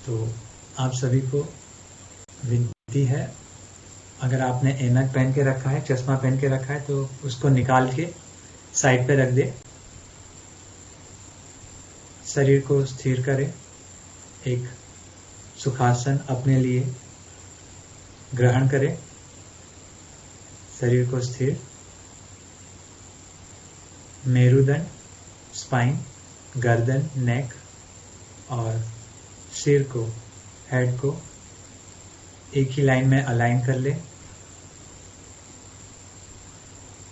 तो आप सभी को विनती है, अगर आपने ऐनक पहन के रखा है, चश्मा पहन के रखा है, तो उसको निकाल के साइड पे रख दे। शरीर को स्थिर करें, एक सुखासन अपने लिए ग्रहण करें। शरीर को स्थिर, मेरुदंड, स्पाइन, गर्दन, नेक और सिर को, हेड को एक ही लाइन में अलाइन कर ले।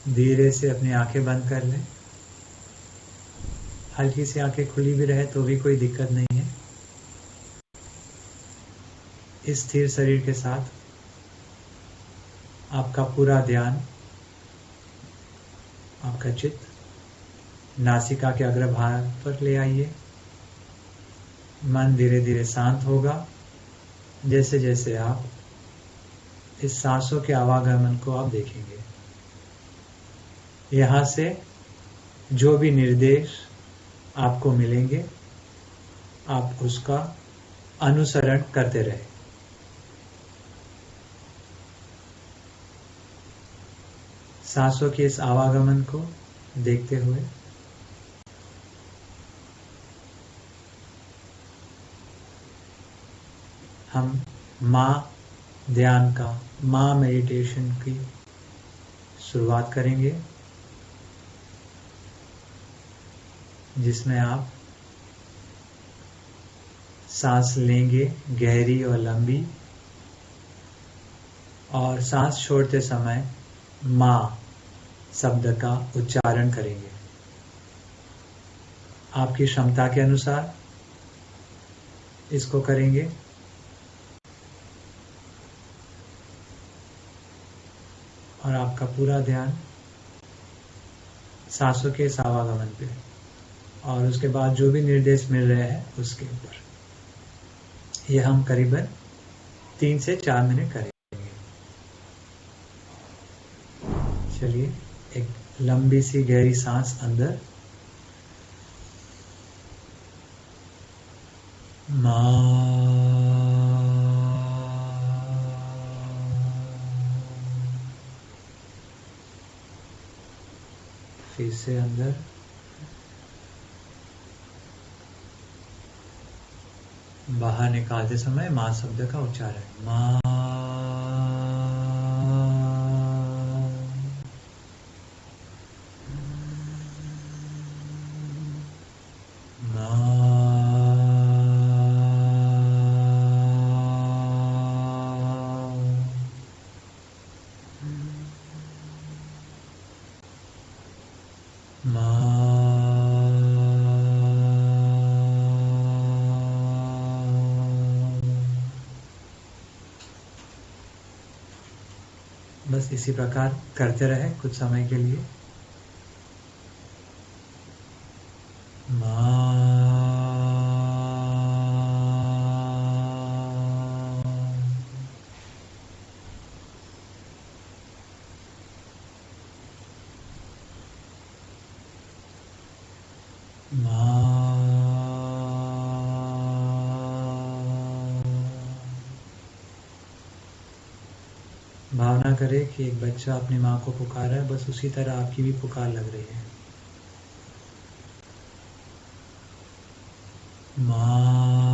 धीरे से अपनी आंखें बंद कर ले। हल्की सी आंखें खुली भी रहे तो भी कोई दिक्कत नहीं है। इस स्थिर शरीर के साथ आपका पूरा ध्यान, आपका चित्त नासिका के अग्रभाग पर ले आइए। मन धीरे धीरे शांत होगा जैसे जैसे आप इस सांसों के आवागमन को आप देखेंगे। यहाँ से जो भी निर्देश आपको मिलेंगे, आप उसका अनुसरण करते रहें। सांसों के इस आवागमन को देखते हुए हम माँ ध्यान का, माँ मेडिटेशन की शुरुआत करेंगे, जिसमें आप सांस लेंगे गहरी और लंबी, और सांस छोड़ते समय माँ शब्द का उच्चारण करेंगे। आपकी क्षमता के अनुसार इसको करेंगे। और आपका पूरा ध्यान सांसों के इस आवागमन पे, और उसके बाद जो भी निर्देश मिल रहे हैं उसके ऊपर। यह हम करीबन 3 से 4 मिनट करेंगे। चलिए, एक लंबी सी गहरी सांस अंदर, फिर से अंदर, बाहर निकालते समय माँ शब्द का उच्चारण, माँ। बस इसी प्रकार करते रहे कुछ समय के लिए। भावना करें कि एक बच्चा अपनी माँ को पुकार रहा है, बस उसी तरह आपकी भी पुकार लग रही है। माँ,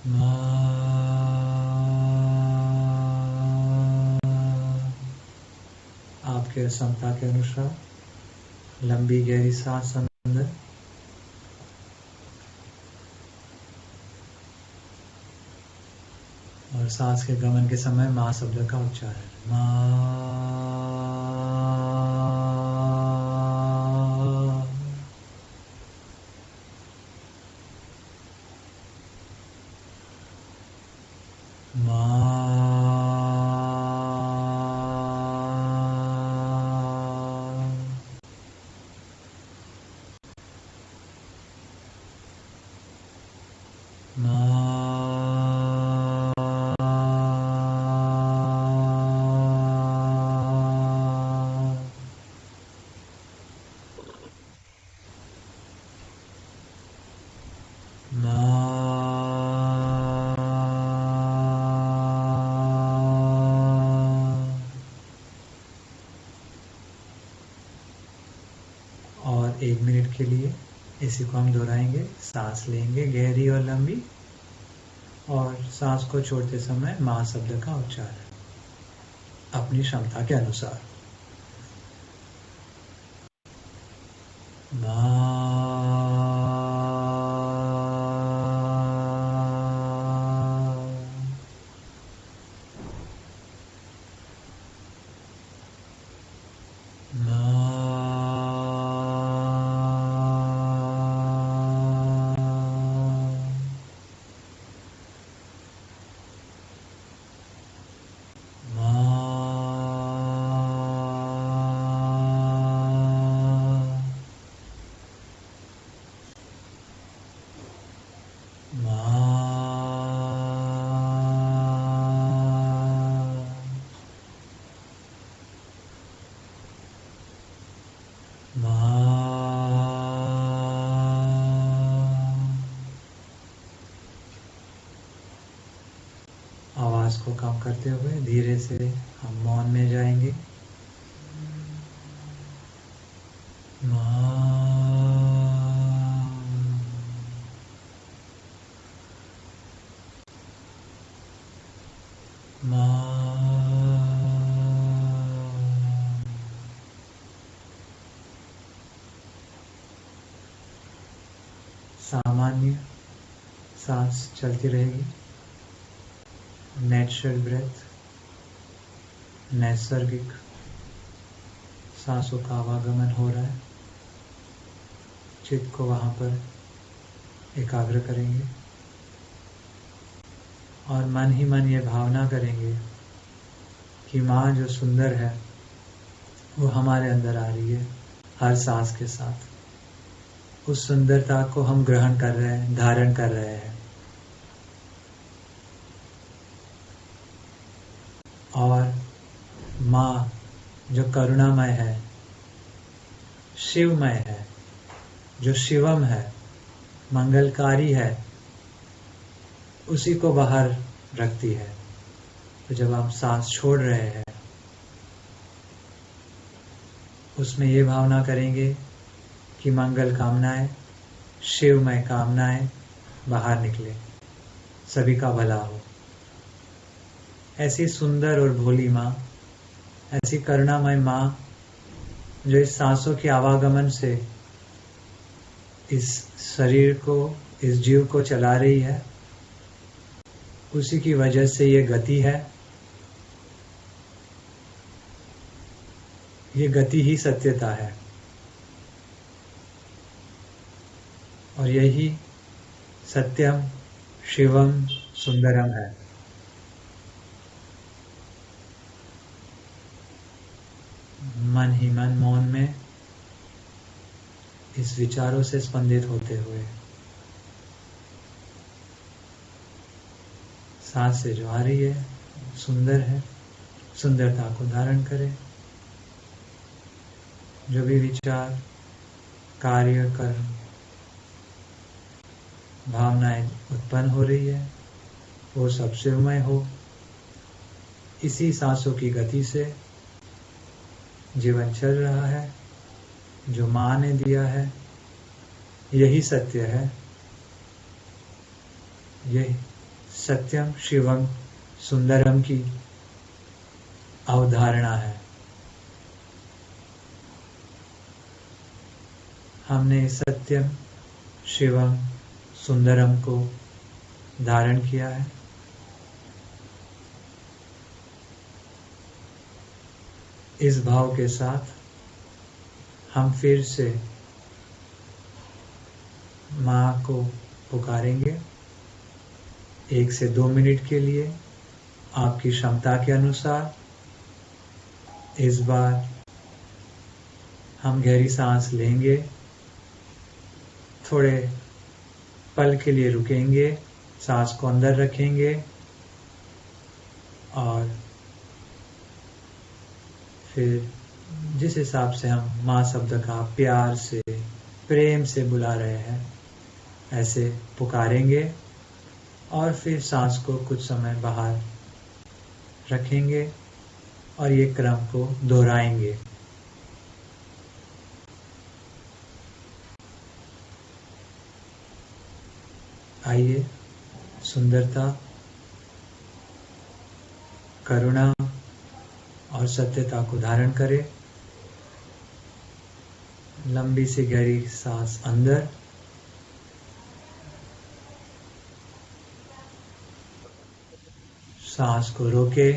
माँ, आपके क्षमता के अनुसार लंबी गहरी सांस अंदर, और सांस के गमन के समय माँ शब्द का उच्चारण, माँ। 1 मिनट के लिए इसी को हम दोहराएंगे। सांस लेंगे गहरी और लंबी, और सांस को छोड़ते समय माँ शब्द का उच्चारण अपनी क्षमता के अनुसार। आवाज को कम करते हुए धीरे से हम मौन में जाएंगे। सामान्य सांस चलती रहेगी। नेचुरल ब्रेथ, नैसर्गिक सांसों का आवागमन हो रहा है। चित्त को वहाँ पर एकाग्र करेंगे और मन ही मन ये भावना करेंगे कि माँ जो सुंदर है वो हमारे अंदर आ रही है हर सांस के साथ। उस सुंदरता को हम ग्रहण कर रहे हैं, धारण कर रहे हैं। और माँ जो करुणामय है, शिवमय है, जो शिवम है, मंगलकारी है, उसी को बाहर रखती है। तो जब हम सांस छोड़ रहे हैं उसमें ये भावना करेंगे कि मंगल कामनाएं, शिवमय कामनाएं बाहर निकले, सभी का भला हो। ऐसी सुंदर और भोली माँ, ऐसी करुणामय माँ जो इस सांसों के आवागमन से इस शरीर को, इस जीव को चला रही है, उसी की वजह से ये गति है। ये गति ही सत्यता है और यही सत्यम शिवम सुंदरम है। मन ही मन मौन में इस विचारों से स्पंदित होते हुए सांस से जो आ रही है सुंदर है, सुंदरता को धारण करें। जो भी विचार, कार्य, कर्म, भावनाएं उत्पन्न हो रही है वो सब शिवमय हो। इसी सांसों की गति से जीवन चल रहा है जो माँ ने दिया है। यही सत्य है, यही सत्यम शिवम सुंदरम की अवधारणा है। हमने सत्यम शिवम सुंदरम को धारण किया है। इस भाव के साथ हम फिर से माँ को पुकारेंगे 1 से 2 मिनट के लिए आपकी क्षमता के अनुसार। इस बार हम गहरी सांस लेंगे, थोड़े पल के लिए रुकेंगे, सांस को अंदर रखेंगे और फिर जिस हिसाब से हम माँ शब्द का प्यार से, प्रेम से बुला रहे हैं ऐसे पुकारेंगे और फिर सांस को कुछ समय बाहर रखेंगे और ये क्रम को दोहराएंगे। आइए सुंदरता, करुणा और सत्यता को धारण करें। लंबी सी गहरी सांस अंदर, सांस को रोके,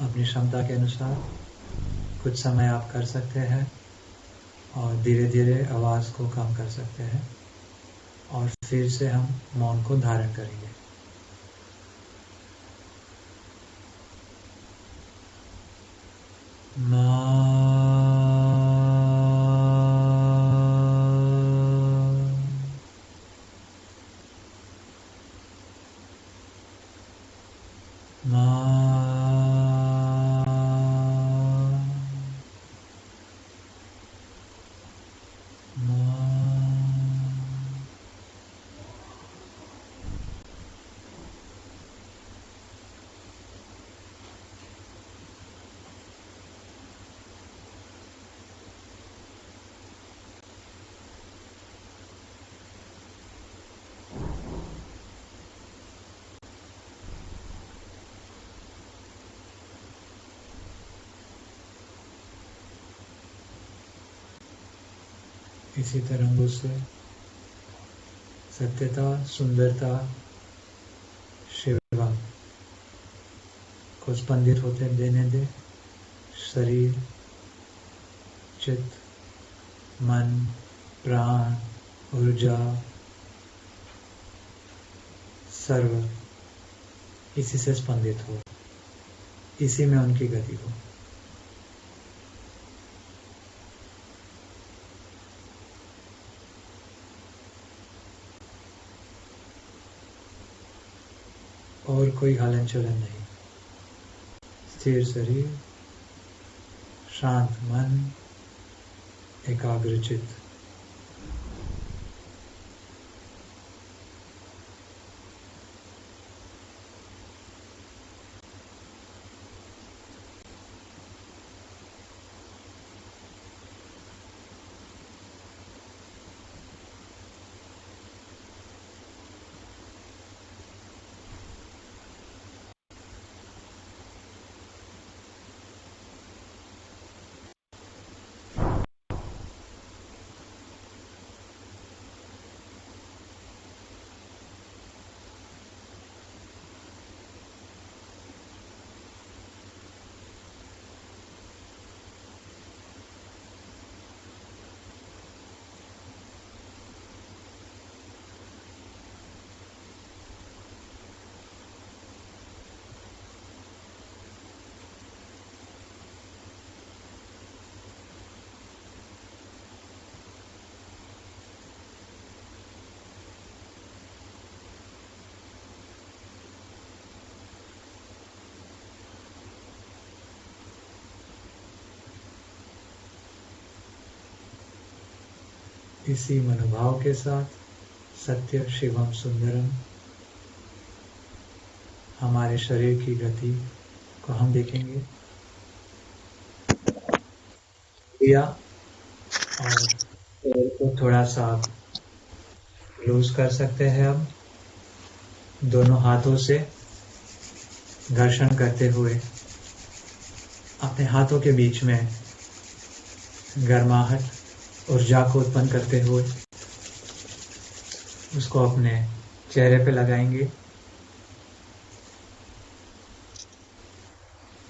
अपनी क्षमता के अनुसार कुछ समय आप कर सकते हैं और धीरे धीरे आवाज़ को कम कर सकते हैं और फिर से हम मौन को धारण करेंगे। इसी तरंगों से सत्यता, सुंदरता, शिवा को स्पंदित होते देने दे। शरीर, चित्त, मन, प्राण, ऊर्जा, सर्व इसी से स्पंदित हो, इसी में उनकी गति हो। और कोई हलन चलन नहीं। स्थिर शरीर, शांत मन, एकाग्र चित्त। इसी मनोभाव के साथ सत्य शिवम सुंदरम हमारे शरीर की गति को हम देखेंगे दिया और पैर को थोड़ा सा लूज कर सकते हैं। अब दोनों हाथों से घर्षण करते हुए अपने हाथों के बीच में गर्माहट ऊर्जा को उत्पन्न करते हुए उसको अपने चेहरे पे लगाएंगे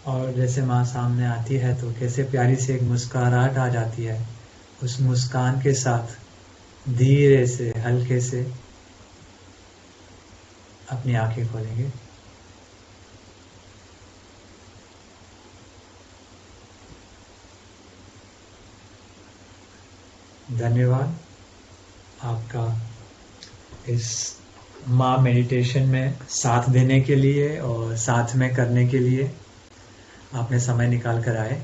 और जैसे माँ सामने आती है तो कैसे प्यारी सी एक मुस्कुराहट आ जाती है। उस मुस्कान के साथ धीरे से हल्के से अपनी आंखें खोलेंगे। धन्यवाद आपका इस माँ मेडिटेशन में साथ देने के लिए और साथ में करने के लिए आपने समय निकाल कर आए।